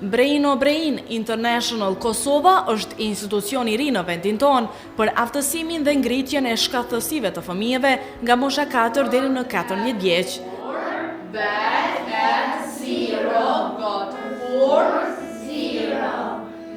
Brain o Brain International Kosova është institucion I ri në vendin tonë për aftësimin dhe ngritjen e shkathësive të fëmijëve nga mosha 4 deri në 14 vjeç. Bad and 0 got 4-0.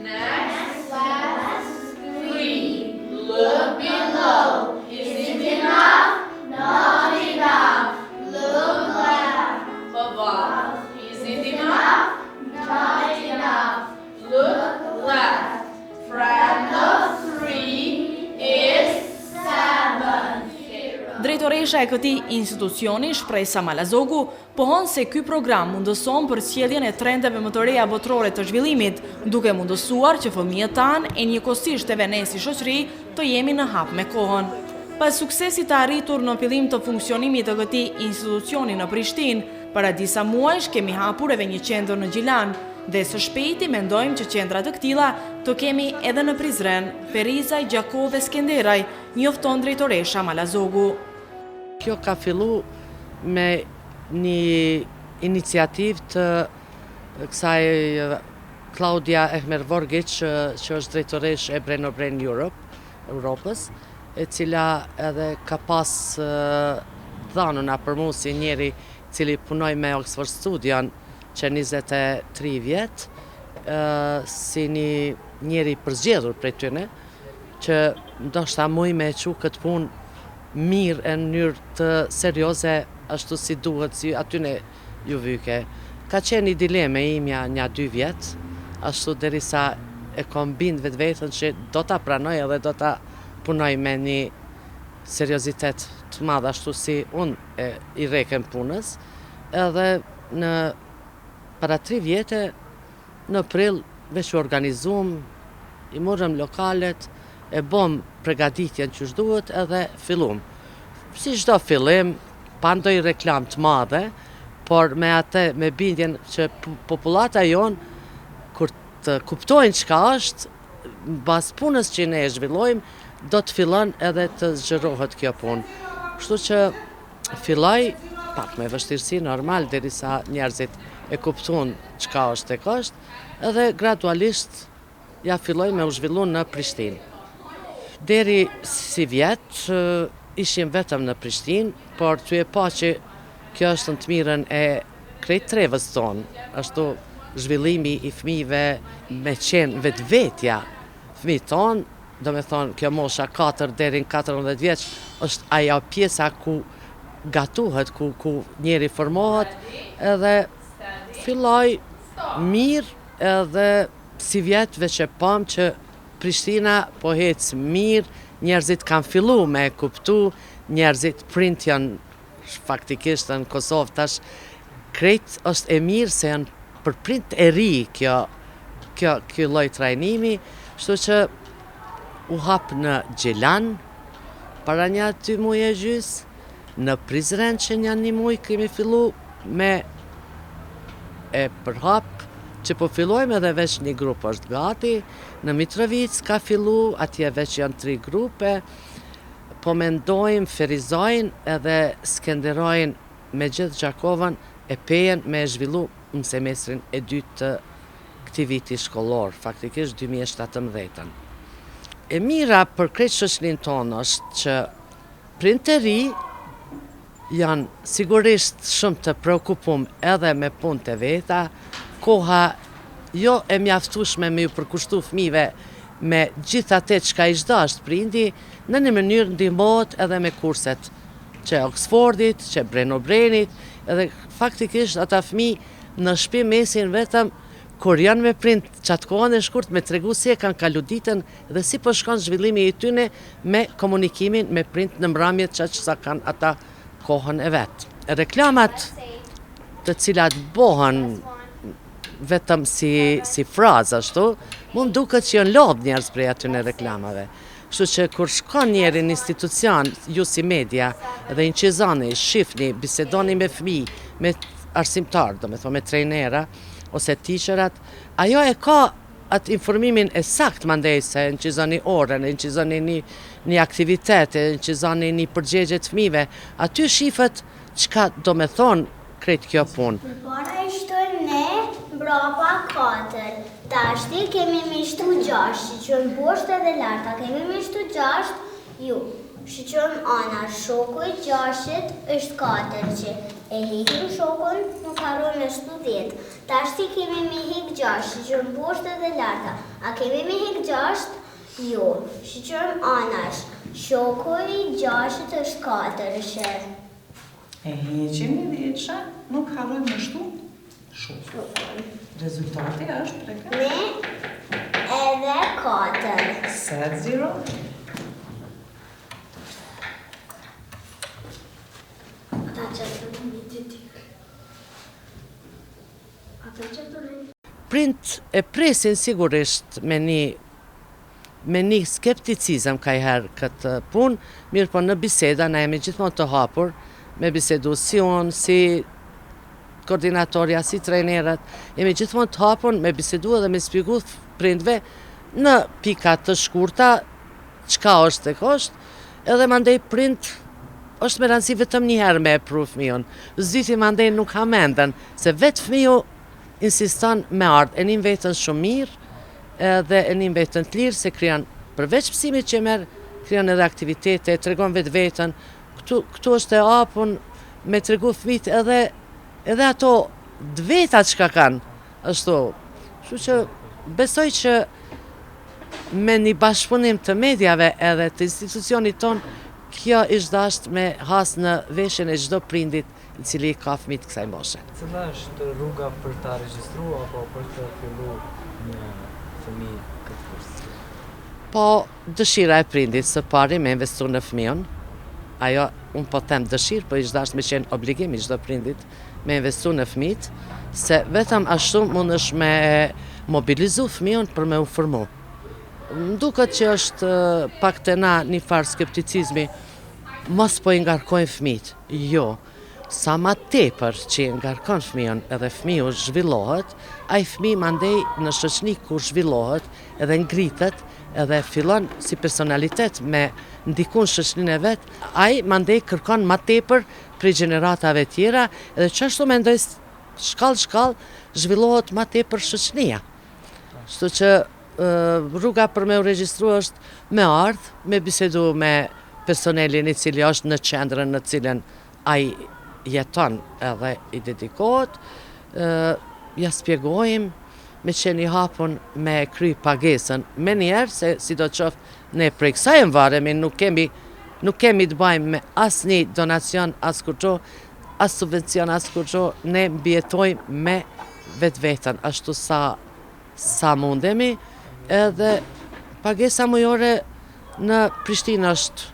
Next class 3. Look below. Is it enough? Not enough. Look left. Above. Is it enough? Not enough. Look left. Friend of 3 is 7. Drejtoresha e këtij institucioni, Shpresa Malazogu, pohon se ky program mundëson përcjelljen e trendeve më të reja botërore të zhvillimit, duke mundësuar që fëmijët tanë e njëkohësisht edhe ne si shoqëri të jemi në hap me kohën. Pas suksesit të arritur në fillim të funksionimit të këtij institucioni në Prishtinë, para disa muajsh kemi hapur edhe një qendër në Gjilan, dhe së shpejti mendojmë që qendra të këtilla të kemi edhe në Prizren, Perizaj, Gjakov dhe Skenderaj, njofton drejtoresha Malazogu. Kjo ka fillu me një iniciativë të kësaj Klaudia Ehmer-Vorgic, që është drejtoresh e Brain o Brain Europës, e cila edhe ka pas dhanun a për mu si njeri cili punoj me Oxford Studion që 23 vjet, si një njeri përzgjedhur prej tyne, që ndoshta muj me qu këtë punë mirë e në mënyrë të serioze, ashtu si duhet, si atyne ju vyke. Ka qenë një dileme imja një 2 vjet, ashtu derisa e kom bind vetën që do ta pranoj edhe do ta punoj me një seriozitet të madh, ashtu si unë I reken punës, edhe në para 3 vjete, në prill, veç u organizum, I morëm lokalet, e bom pregaditjen që shduhet edhe fillum. Si çdo fillim, pa ndonjë reklam të madhe, por me atë, me bindjen që popullata jonë, kur të kuptojnë çka është, mbas punës që ne e zhvillojmë, do të fillon edhe të zgjerohet kjo punë. Kështu që filloj pak me vështirësi normal, derisa njerëzit e kuptojnë çka është tek është, edhe gradualisht ja filloj me u zhvillu në Prishtinë. Deri si vjet, ishim vetëm në Prishtinë, por ty e pa që kjo është në të mirën e krejt trevës tonë, ashtu zhvillimi I fëmijëve me qenë vetvetja. Fëmijët tonë, do me thonë, kjo mosha 4 deri në 14 vjeç, është ajo pjesa ku gatuhet, ku njeri formohet, edhe filloj mirë, edhe si vjetëve që pam që Prishtina po hecë mirë, njerëzit kanë fillu me kuptu, njerëzit print janë faktikisht në Kosovë tash, krejt është e mirë se janë për print e ri kjo lloj trajnimi, kështu që u hap në Gjilan, para një 2 muaj e gjys, në Prizren që një 1 muaj kemi fillu me e përhap, që po fillojmë edhe veç një grup është gati, në Mitrovic ka fillu, atje veç janë 3 grupe, po mendojmë Ferizajnë edhe Skenderajnë me gjithë Gjakovën e Pejen me e zhvillu në semestrin e 2 të këtij viti shkollor, faktikisht 2017. E mira për krejt shoqërinë tonë është që printeri janë sigurisht shumë të preokupum edhe me punë të veta, koha jo e mjaftueshme me ju përkushtu fëmijëve me gjithë atë çka I dashtë prindi, në një mënyrë ndihmohet edhe me kurset që Oxfordit, që Brain o Brainit, edhe faktikisht ata fëmijë në shtëpi mesin vetëm kur janë me prind qatë kohën e shkurt me tregu si e kanë kalu ditën dhe si po shkon zhvillimi I tyne me komunikimin me prind në mramjet që sa kanë ata kohën e vetë. Reklamat të cilat bohen vetëm si frazë ashtu, mund duket që janë lodh njerëz prej atyne reklamave. Kështu që kur shkon njeri në institucion, ju si media, dhe inqizani, shifni, bisedoni me fëmijë, me arsimtar, do me thonë me trejnera, ose teacherat, ajo e ka atë informimin e sakt mandej se inqizoni orën, inqizoni një aktivitet, inqizoni një përgjegje të fëmijëve, aty shifet çka do me thonë krejt kjo punë. Përpara ishte ne mbrapa 4. Tashti kemi mishtu 6, shiqëm poshtë edhe larta. Kemi mishtu 6, ju. Shiqëm ana, shoku I 6 është 4 që e hikim shokun, nuk harron me 10. Tashti kemi me hik 6, shiqëm poshtë edhe larta. A kemi me hik 6? Jo. Shiqëm anash, shoku I 6 është 4 që E heqim I 10, nuk harrojmë me shokun. Rezultati është prekë. Ne edhe 4. Set 0. Print e presin sigurisht me një skepticizëm ka I herë këtë punë, mirë po në biseda na jemi gjithmonë të hapur, me bisedu si unë, si koordinatorja, si trejnerët, jemi gjithmonë të hapur me bisedu edhe me spjegu prindve në pika të shkurta, çka është tek është, edhe mandej prind është me rëndësi vetëm një herë me e pru fëmijën. Zyti mandej nuk ha mendën, se vetë fëmiju insiston me ardhë, e njën vetën shumë mirë, edhe e njën vetën të lirë, se kryan përveç pësimit që merë, kryan edhe aktivitete, tregon vetë vetën, këtu është e apun me tregu fëmijët edhe ato dvetat që ka kanë, ashtu. Kështu që besoj që me një bashkëpunim të medjave edhe të institucionit tonë, kjo ishtë dasht me has në veshën e çdo prindit I cili ka fëmijë kësaj moshe. Cila është rruga për ta regjistruar apo për të filluar një fëmijë këtë kurs? Po, dëshira e prindit së pari me investu në fëmijën, ajo, unë po them dëshirë, po ishtë dasht me qenë obligimi çdo prindit me investu në fëmijët, se vetëm ashtu mundesh me mobilizu fëmijën për me u formu. M'duket që është pak të na një farë skepticizmi, mos po I ngarkojnë fëmijët. Jo, sa ma tepër që I ngarkon fëmijën edhe fëmiju zhvillohet, ai fëmij mandej në shoqni kur zhvillohet edhe ngritet edhe fillon si personalitet me ndikun shoqninë e vet, ai mandej kërkon ma tepër prej gjeneratave tjera edhe çashtu mendoj shkall zhvillohet ma tepër shoqnia. Kështu që rruga për me u regjistru është me ardhë, me bisedu me personelin I cili është në qendrën në cilën ai jeton edhe I dedikohet, ja spjegojmë, me qenë I hapun me kry pagesën, me njerë se si do qoftë ne prej kësaj e mvaremi, nuk kemi të bajmë me as një donacion, as kurqo, as subvencion, as kurqo, ne mbjetojmë me vetë vetën, ashtu sa mundemi, edhe pagesa mujore në Prishtinë është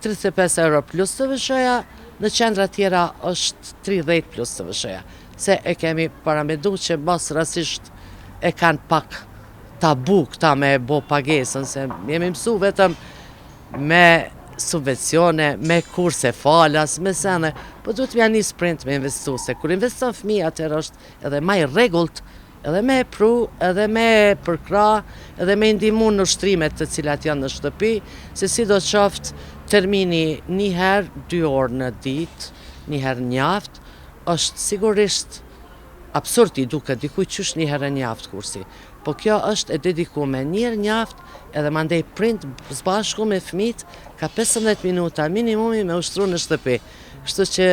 35 euro plus të vëshëja, në qendra tjera është 30 plus të vëshëja. Se e kemi paramedu që mos rasisht e kanë pak tabu këta me bo pagesën, se jemi mësu vetëm me subvencione, me kurse falas, me sene, po duhet me janë një sprint me investu, se kur investon fëmija atër është edhe maj regullt, edhe me pru, edhe me përkra, edhe me ndihmu në ushtrimet të cilat janë në shtëpi, se si do qoftë termini një herë 2 orë në ditë, një herë njaftë, është sigurisht absurd I duket dikuj qysh një herë njaftë kursi. Po kjo është e dedikume një herë njaftë, edhe mandej prind zbashku me fëmijët ka 15 minuta minimumi me ushtru në shtëpi. Kështu që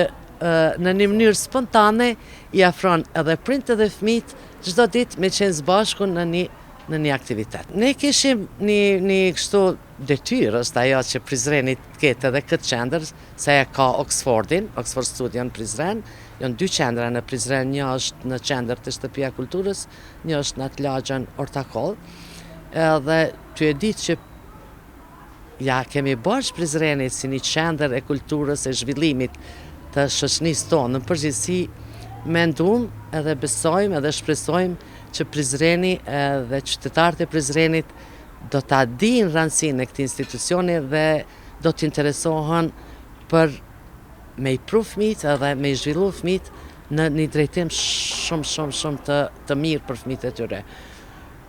në një mënyrë spontane I afron edhe prind edhe fëmijët çdo ditë me qenë zbashku në një aktivitet. Ne kishim një kështu detyrë, është ajo që Prizreni të ketë edhe këtë qendër, se e ka Oxford Studion Prizren, janë 2 qendra në Prizren, një është në qendër të Shtëpia Kulturës, një është në të lagjën Ortakoll, edhe ty e ditë që ja kemi bërë Prizrenit si një qendër e kulturës e zhvillimit të shoqënisë tonë, në përgjithësi mendum edhe besojmë edhe shpresojmë që Prizreni dhe qytetarët e Prizrenit do ta dinë rëndësinë e këtij institucioni dhe do t'interesohen për me I pru fëmijët edhe me I zhvillu fëmijët në një drejtim shumë të mirë për fëmijët e tyre.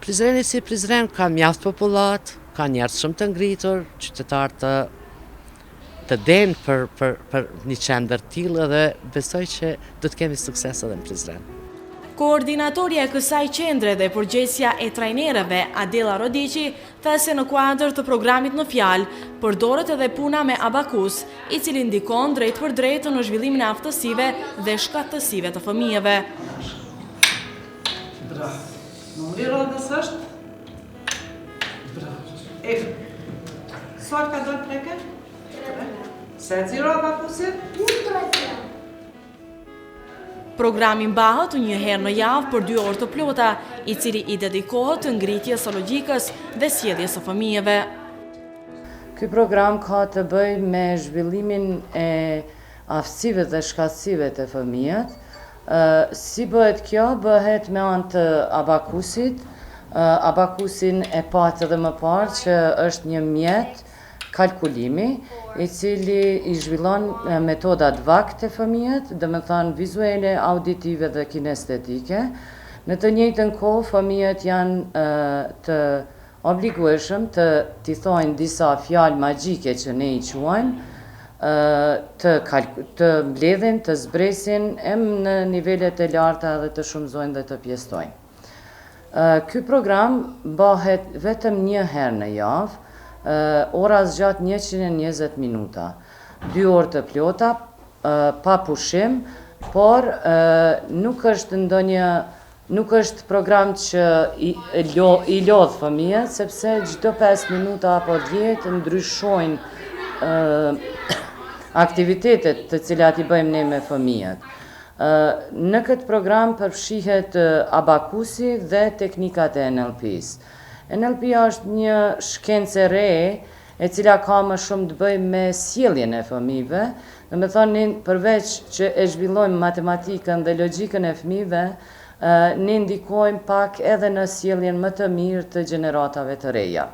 Prizreni si Prizren ka mjaft popullat, ka njerëz shumë të ngritur, qytetarë të denë për një qendër tillë dhe besoj që do të kemi sukses edhe në Prizren. Koordinatorja e kësaj qendre dhe përgjegjësia e trajnerëve Adela Rodiqi tha se në kuadër të programit në fjalë përdoret edhe puna me abakus, i cili ndikon drejt për drejt në zhvillimin e aftësive dhe shkattësive të fëmijëve. Bravo. Numri rodës është? Bravo. Sa ka dalë preke? 3. Se zero abakusit? Programi mbahet një herë në javë për 2 orë të plota, i cili i dedikohet të ngritjes së logjikës dhe sjelljes së fëmijëve. Ky program ka të bëjë me zhvillimin e aftësive dhe shkatësive të fëmijët. Si bëhet kjo? Bëhet me anë të abakusit. Abakusin e patë edhe më parë që është një mjet kalkulimi, i cili i zhvillon metodat VAK të fëmijët, dhe me thënë vizuele, auditive dhe kinestetike. Në të njëjtën kohë, fëmijët janë të obligueshëm të thojnë disa fjalë magjike që ne i quajmë, të mbledhin, të zbresin, në nivelet e larta dhe të shumëzojnë dhe të pjestojnë. Ky program bëhet vetëm një herë në javë, ora zgjat 120 minuta, 2 orë të plota, pa pushim, por nuk është program që i lodh fëmijët, sepse çdo 5 minuta apo 10 ndryshojnë aktivitetet të cilat i bëjmë ne me fëmijët. Në këtë program përfshihet abakusi dhe teknikat e NLP-s. NLP është një shkencë e re, e cila ka më shumë të bëjë me sjelljen e fëmijëve, dhe me thonë, përveç që e zhvillojmë matematikën dhe logjikën e fëmijëve, ne ndikojmë pak edhe në sjelljen më të mirë të gjeneratave të reja.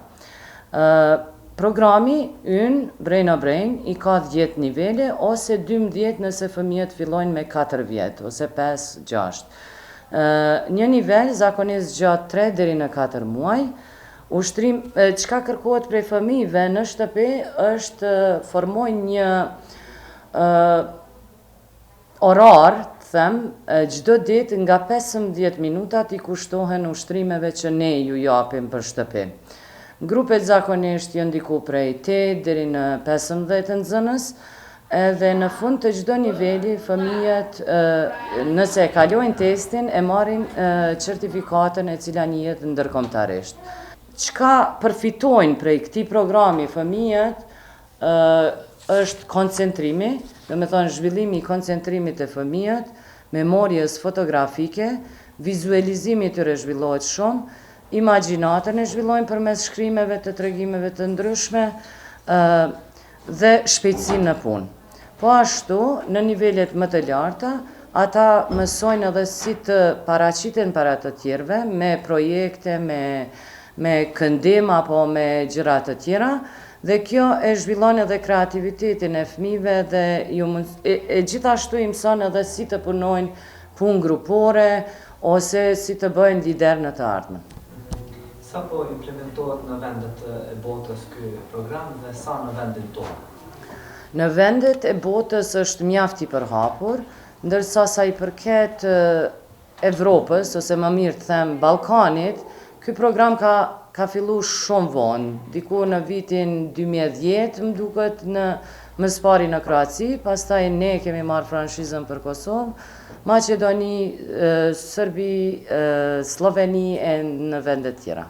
Programi ynë Brain o Brain i ka 10 nivele ose 12 nëse fëmijët fillojnë me 4 vjet ose 5-6. Një nivel zakonisht gjatë 3 deri në 4 muaj. Ushtrim, çka kërkohet prej fëmijëve në shtëpi është formojnë një orar, them, çdo ditë nga 15 minutat i kushtohen ushtrimeve që ne ju japim për shtëpi. Grupet zakonisht janë diku prej 8 deri në 15 nxënës, edhe në fund të çdo niveli fëmijët, nëse kalojnë testin, e marrin certifikatën e cila njihet ndërkombëtarisht. Çka përfitojnë prej këtij programi fëmijët është koncentrimi, do me thonë zhvillimi i koncentrimit të fëmijët, memorjes fotografike, vizualizimi i tyre zhvillohet shumë, imagjinatën e zhvillojnë përmes shkrimeve të tregimeve të ndryshme dhe shpejtësinë në punë. Po ashtu, në nivelet më të larta, ata mësojnë edhe si të paraqiten para të tjerëve me projekte, me këndim apo me gjëra të tjera, dhe kjo e zhvillon edhe kreativitetin e fëmijëve dhe gjithashtu i mëson edhe si të punojnë punë grupore ose si të bëjnë lider në të ardhmen. Sa po implementohet në vendet e botës ky program dhe sa në vendin tonë? Në vendet e botës është mjaft i përhapur, ndërsa sa i përket Evropës, ose më mirë të them Ballkanit, ky program ka fillu shumë vonë, diku në vitin 2010, më duket në mëspari në Kroaci, pastaj ne kemi marrë franshizën për Kosovë, Maqedoni, Serbi, Sloveni e në vendet tjera.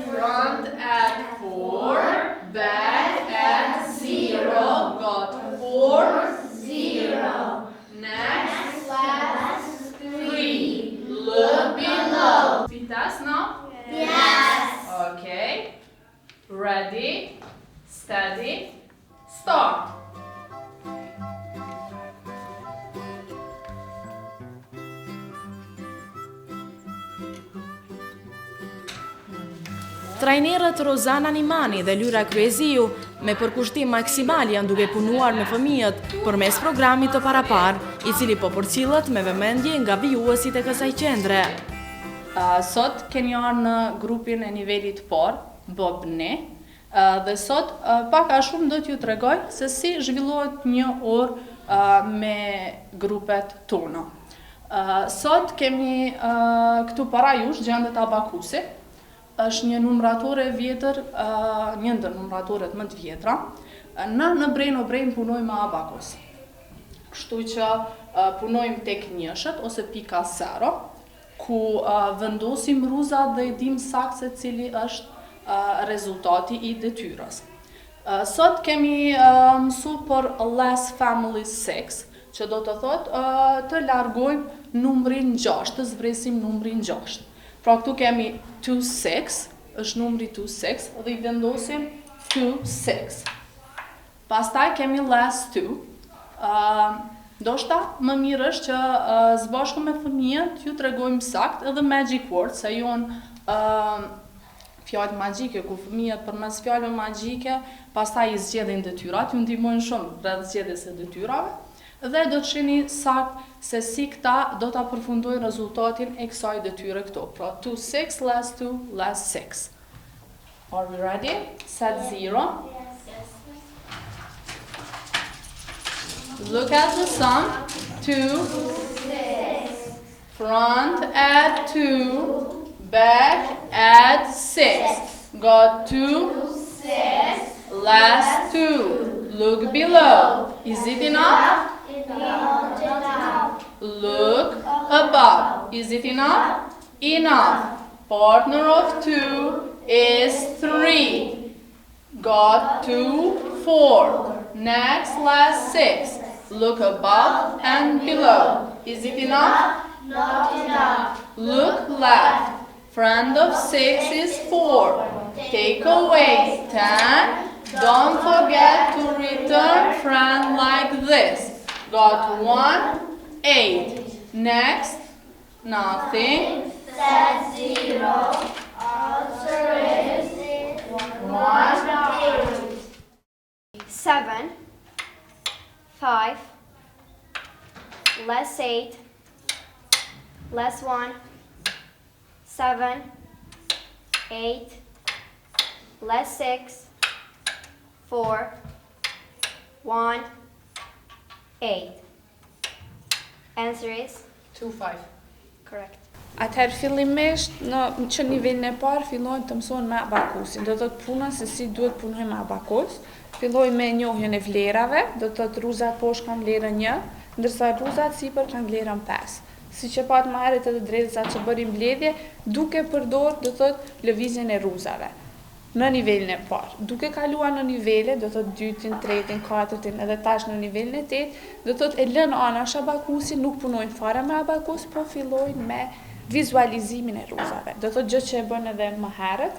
Front at 4, back at 0, got 4, 0. Next, last, 3. Look below. Fit us now? Yes. Okay. Ready, steady, start. Trajnerët Rozana Nimani dhe Lyra Kryeziu me përkushtim maksimal janë duke punuar me fëmijët përmes programit të parapar, i cili po përcillet me vëmendje nga vijuesit e kësaj qendre. Sot keni arë në grupin e nivelit parë, BOB-NE, Dhe sot pak a shumë do t'ju tregoj se si zhvillohet një orë me grupet tona. Sot kemi këtu para jush gjendet abakusi. Është një numratore vjetër, një ndër numratoret më të vjetra. Në Brejnë punojmë me abakus. Kështu që punojmë tek njëshët ose pika 0, ku vendosim ruzat dhe i dim saktë se cili është rezultati i detyrës. Sot kemi mësu për less family 6, që do të thotë të largojmë numrin 6, të zvresim numrin 6. Pra këtu kemi 2-6, është numri 2-6, dhe i vendosim 2-6. Pastaj kemi less 2, ndoshta më mirë është që zbashku me fëmijët ju tregojmë saktë edhe magic word, se janë fjalë magjike, ku fëmijët përmes fjalëve magjike pastaj i zgjedhin detyrat, ju ndihmojnë shumë rreth zgjedhjes së detyrave, dhe do të shihni saktë se si këta do ta përfundojnë rezultatin e kësaj detyre këtu. Pra 2-6 less 2 less 6. Are we ready? Set 0. Look at the sum. 2, front add 2, back add 6. Got 2, less 2. Look below. Is it enough? Look above. Is it enough? Enough. Partner of 2 is 3. Got 2, 4. Next, last 6. Look above and below. Is it enough? Not enough. Look left. Friend of 6 is 4. Take away 10. Don't forget to return friend like this. Got 1, 8. Next, nothing. Set 0. Answer is 1, 8. 7, 5, less 8, less 1, 7, 8, less 6, 4, 1, 8. Answer is 2, 5. correct. Atëherë fillimisht që nivelin e parë fillojnë të mësohen me abakusin. Do të thotë puna se si duhet punojmë me abakus. Filloj me njohjen e vlerave, do të thotë rruzat poshtë kanë vlerën 1, ndërsa rruzat sipër kanë vlerën 5. Siç e pat më herët edhe drejtësa që bërim mbledhje, duke përdorur do të thotë lëvizjen e rruzave në nivelin e parë. Duke kaluar në nivele, do të thotë 2-tin, 3-tin, 4-tin, edhe tash në nivelin e 8, do të thotë e lënë anash abakusin, nuk punojnë fare me abakus, po fillojnë me vizualizimin e rruzave. Do të thotë gjë që e bën edhe më herët,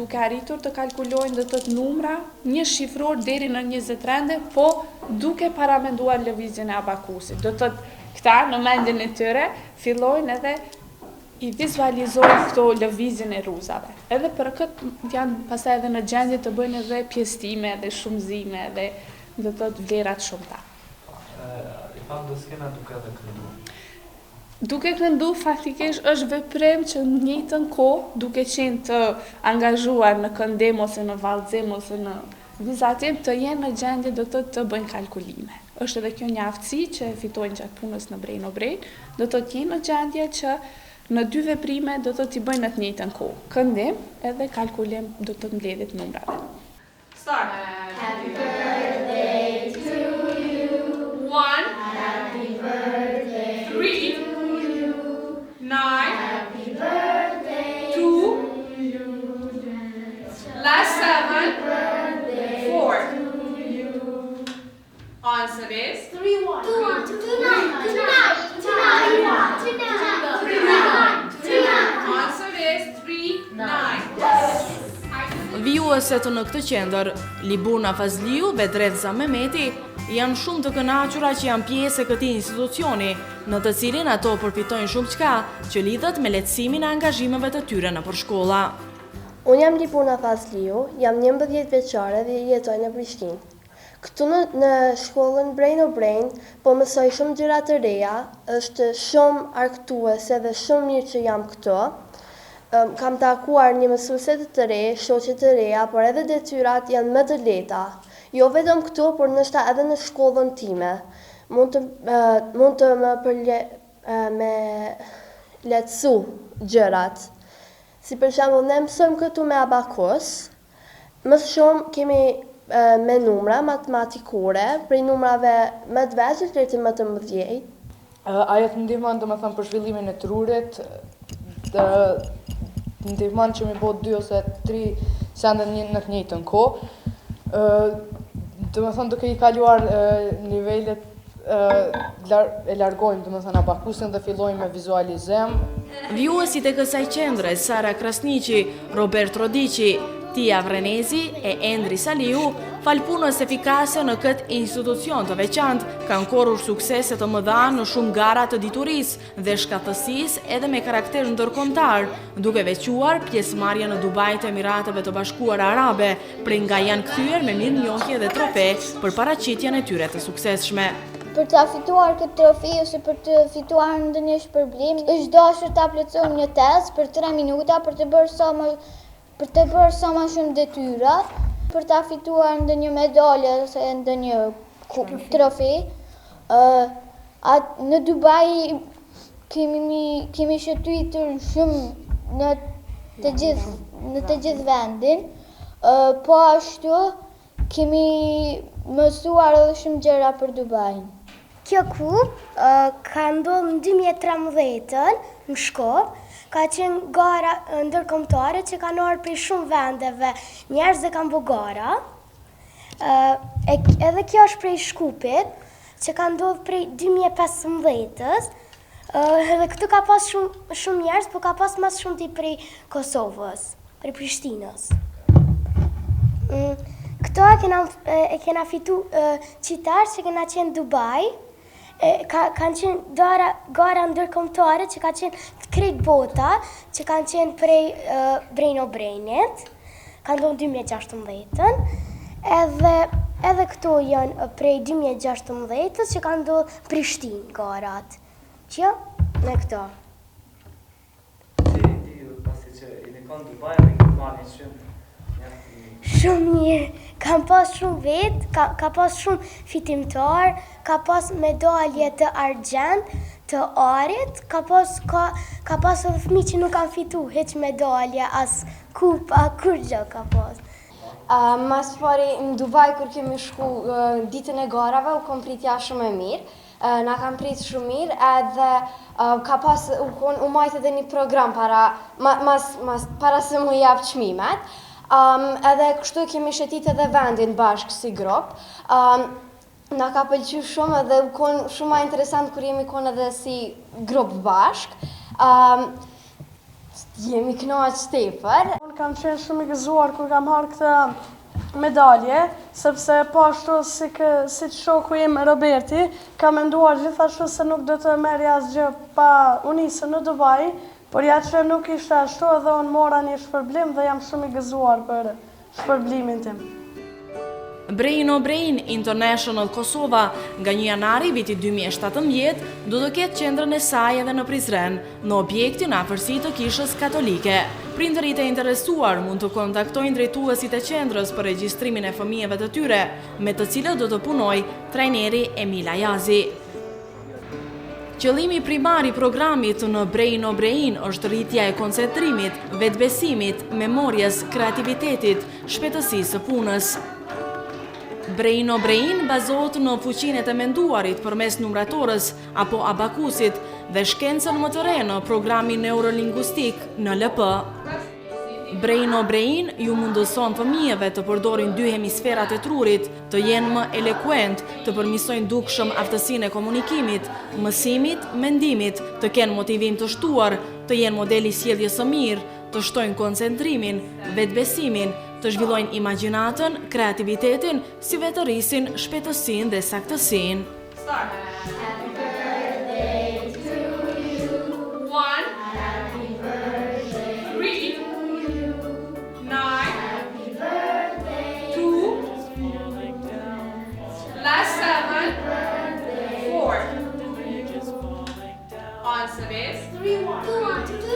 duke arritur të kalkulojnë do të thotë numra, një shifror deri në 20 rende, po duke paramenduar lëvizjen e abakusit. Do të thotë këta në mendjen e tyre fillojnë edhe i vizualizojnë këto lëvizjen e rruzave. Edhe për këtë janë pastaj edhe në gjendje të bëjnë edhe pjesëtime dhe shumëzime dhe do të thotë vlerat shumëta. I fam do skena duke edhe këndu. Duke këndu faktikisht është veprim që në njëjtën kohë, duke qenë të angazhuar në këndim ose në vallëzim ose në vizatim, të jenë në gjendje do të bëjnë kalkulime. Është edhe kjo një aftësi që e fitojnë gjatë punës në Brejnë o Brejnë, do të jenë në gjendje që në dy veprime do të t'i bëjnë në të njëjtën kohë. Këndim edhe kalkulim do të mbledhjet numrave. Start. Happy birthday to you. 1. Happy birthday. 3. To you. 9. Happy birthday. 2. Last 7. 4. Answer is 3, 1. Answer is 3, 9. Vijueset në këtë qendër, Libuna Fazliu dhe Drevza Mehmeti, janë shumë të kënaqura që janë pjesë e këtij institucioni, në të cilin ato përfitojnë shumë çka që lidhet me lehtësimin e angazhimeve të tyre nëpër shkolla. Unë jam Libuna Fazliu, jam 11 vjeçare dhe jetoj në Prishtinë. Këtu në shkollën Brejnë o Brejnë, po mësoj shumë gjëra të reja, është shumë argëtuese dhe shumë mirë që jam këtu. kam takuar një mësuese të re, shoqe të reja, por edhe detyrat janë më të lehta. Jo vetëm këtu, por ndoshta edhe në shkollën time. Mund të më lehtësu gjërat. Si për shembull, ne mësojmë këtu me abakus, më shumë kemi me numra matematikore, prej numrave më të vegjël deri te më të mëdhenj. Ajo të ndihmon domethënë për zhvillimin e trurit, ndihmon që mi bo 2 ose 3 sende në të njëjtën kohë. Domethënë duke I kaluar nivelet e largojmë domethënë abakusin dhe fillojmë me vizualizim. Vjuesit e kësaj qendre, Sara Krasniqi, Robert Rodiqi, Tia Vrenezi e Endri Saliu, fal punës efikase në këtë institucion të veçantë, kanë korrur suksese të mëdha në shumë gara të diturisë dhe shkatësisë edhe me karakter ndërkombëtar, duke veçuar pjesëmarrje në Dubai të Emirateve të Bashkuara Arabe, prej nga janë kthyer me mirënjohje dhe trofe për paraqitjen e tyre të suksesshme. Për të fituar këtë trofi ose për të fituar ndonjë shpërblim, është dashur ta plotësojmë një test për 3 minuta për të bërë sa më shumë detyra, për ta fituar ndonjë medalje ose ndonjë trofi. Në Dubai kemi shëtuar shumë në të gjithë vendin, po ashtu kemi mësuar edhe shumë gjëra për Dubain. Kjo kupë ka ndodhur në 2013 në Shkopë, ka qenë gara ndërkombëtare që kanë ardhur prej shumë vendeve, njerëz që kanë bërë gara. Edhe kjo është prej Shkupit, që ka ndodhur prej 2015-s. Edhe këtu ka pas shumë njerëz, por ka pas më shumë prej Kosovës, prej Prishtinës. Këto e kena fitu qitar që kena qenë Dubai, kanë qenë gara ndërkombëtare që ka qenë të krejt bota, që kanë qenë prej Brain o Brainit, kanë ndodhur 2016-ën, edhe këto janë prej 2016-ës që kanë ndodhur Prishtinë garat, që në këto. Pasi që I nikon Dubai, I nikon marrë shumë. Shumë mirë, kam pas shumë vetë, ka pas shumë fitimtar, ka pas medalje të argjend, të arit, ka pas edhe fëmijë që nuk kanë fitu hiç medalje, as kupa, kur gjë ka pas. Mas pari në Dubai, kur kemi shku ditën e garave, u kom pritja shumë e mirë. Na kam prit shumë mirë, edhe ka pas u majtë edhe një program para se mu jap çmimet. Edhe kështu kemi shëtit edhe vendin bashkë si grup. Na ka pëlqyer shumë edhe u kon shumë më interesant kur jemi kon edhe si grup bashkë. Jemi kënaqur tepër. Unë kam qenë shumë I gëzuar kur kam marrë këtë medalje, sepse po ashtu si shoku im Roberti, ka menduar gjithashtu se nuk do të merrja asgjë pa u nisur në Dubai. Por ja që nuk ishte ashtu edhe unë mora një shpërblim dhe jam shumë I gëzuar për shpërblimin tim. Brain o Brain International Kosova nga 1 janari viti 2017 do të ketë qendrën e saj edhe në Prizren, në objektin afërsi të kishës katolike. Prindërit e interesuar mund të kontaktojnë drejtuesit e qendrës për regjistrimin e fëmijëve të tyre, me të cilët do të punojë trajneri Emil Ayazi. Qëllimi primar I programit në Brain o Brain është rritja e koncentrimit, vetbesimit, memorjes, kreativitetit, shpejtësisë së punës. Brain o Brain bazohet në fuqinë e menduarit përmes numratorës apo abakusit dhe shkencën më të re në programin neurolingvistik NLP. Brain o Brain ju mundëson fëmijëve të përdorin 2 hemisferat e trurit, të jenë më eloquent, të përmirësojnë dukshëm aftësinë e komunikimit, mësimit, mendimit, të kenë motivim të shtuar, të jenë modeli sjelljes së mirë, të shtojnë koncentrimin, vetbesimin, të zhvillojnë imagjinatën, kreativitetin, si vetë rrisin shpejtësinë dhe saktësinë. Answer is 3, 1.